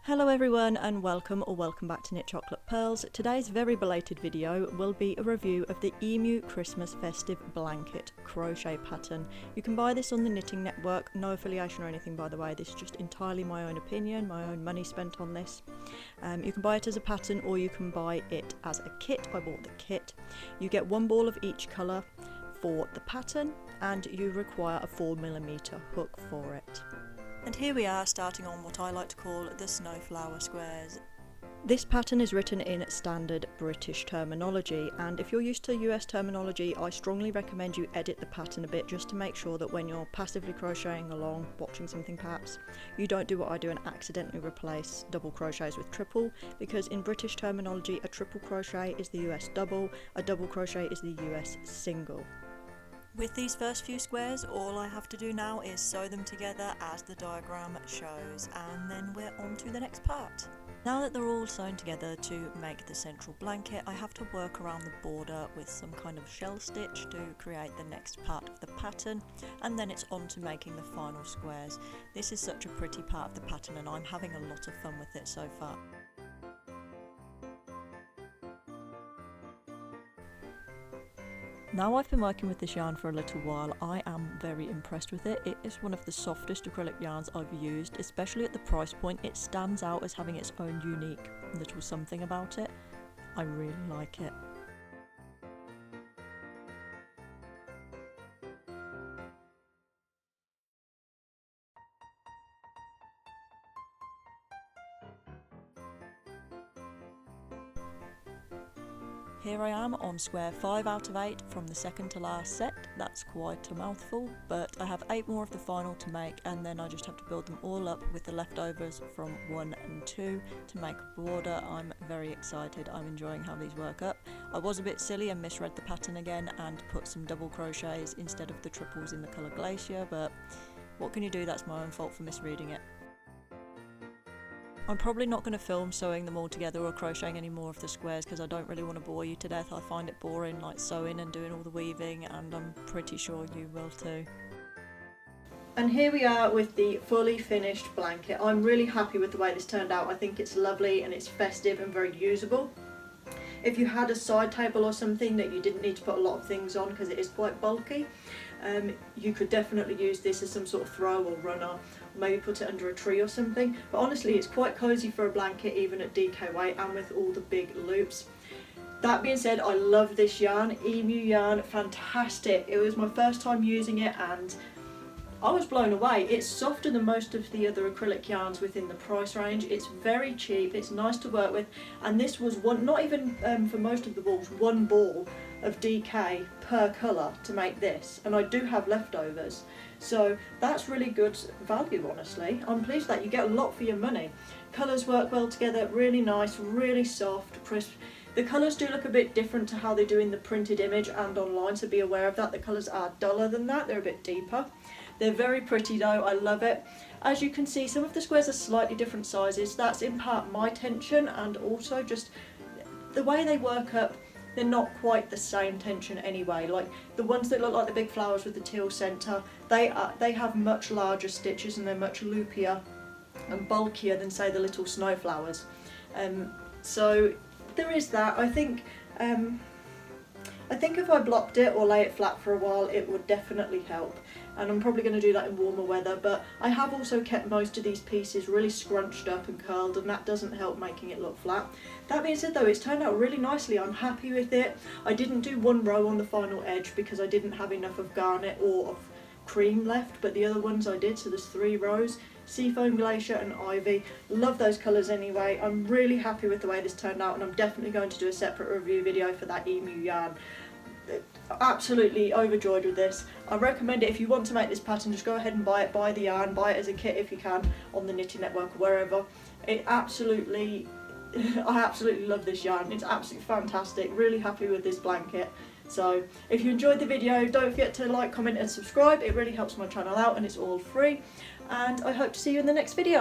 Hello everyone and welcome back to Knit Chocolate Pearls. Today's very belated video will be a review of the Emu Christmas Festive Blanket crochet pattern. You can buy this on the Knitting Network, no affiliation or anything by the way, this is just entirely my own opinion, my own money spent on this. You can buy it as a pattern or you can buy it as a kit. I bought the kit. You get one ball of each colour for the pattern and you require a 4mm hook for it. And here we are starting on what I like to call the snowflower squares. This pattern is written in standard British terminology, and if you're used to US terminology, I strongly recommend you edit the pattern a bit just to make sure that when you're passively crocheting along, watching something perhaps, you don't do what I do and accidentally replace double crochets with triple, because in British terminology a triple crochet is the US double, a double crochet is the US single. With these first few squares, all I have to do now is sew them together as the diagram shows, and then we're on to the next part. Now that they're all sewn together to make the central blanket, I have to work around the border with some kind of shell stitch to create the next part of the pattern, and then it's on to making the final squares. This is such a pretty part of the pattern and I'm having a lot of fun with it so far. Now I've been working with this yarn for a little while, I am very impressed with it. It is one of the softest acrylic yarns I've used, especially at the price point. It stands out as having its own unique little something about it. I really like it. Here I am on square 5 out of 8 from the second to last set. That's quite a mouthful, but I have 8 more of the final to make, and then I just have to build them all up with the leftovers from 1 and 2 to make a border. I'm very excited, I'm enjoying how these work up. I was a bit silly and misread the pattern again and put some double crochets instead of the triples in the colour Glacier, but what can you do, that's my own fault for misreading it. I'm probably not going to film sewing them all together or crocheting any more of the squares because I don't really want to bore you to death. I find it boring, like sewing and doing all the weaving, and I'm pretty sure you will too. And here we are with the fully finished blanket. I'm really happy with the way this turned out. I think it's lovely and it's festive and very usable. If you had a side table or something that you didn't need to put a lot of things on because it is quite bulky, you could definitely use this as some sort of throw or runner, or maybe put it under a tree or something. But honestly, it's quite cosy for a blanket even at DK weight and with all the big loops. That being said, I love this yarn, Emu yarn, fantastic. It was my first time using it and I was blown away. It's softer than most of the other acrylic yarns within the price range. It's very cheap, it's nice to work with, and this was one, not even for most of the balls, one ball of DK per colour to make this, and I do have leftovers, so that's really good value. Honestly, I'm pleased that you get a lot for your money. Colours work well together, really nice, really soft, crisp. The colours do look a bit different to how they do in the printed image and online, so be aware of that. The colours are duller than that, they're a bit deeper. They're very pretty though, I love it. As you can see, some of the squares are slightly different sizes. That's in part my tension and also just the way they work up. They're not quite the same tension anyway. Like the ones that look like the big flowers with the teal centre, they have much larger stitches and they're much loopier and bulkier than say the little snowflowers. So there is that. I think if I blocked it or lay it flat for a while, it would definitely help. And I'm probably going to do that in warmer weather, but I have also kept most of these pieces really scrunched up and curled, and that doesn't help making it look flat. That being said though, it's turned out really nicely. I'm happy with it. I didn't do one row on the final edge because I didn't have enough of garnet or of cream left, but the other ones I did, so there's 3 rows. Seafoam, Glacier and Ivy. Love those colours anyway. I'm really happy with the way this turned out, and I'm definitely going to do a separate review video for that Emu yarn. Absolutely overjoyed with this. I recommend it if you want to make this pattern. Just go ahead and buy it, buy the yarn, buy it as a kit if you can on the Knitting Network or wherever. I absolutely love this yarn. It's absolutely fantastic. Really happy with this blanket. So if you enjoyed the video, don't forget to like, comment and subscribe. It really helps my channel out and it's all free, and I hope to see you in the next video.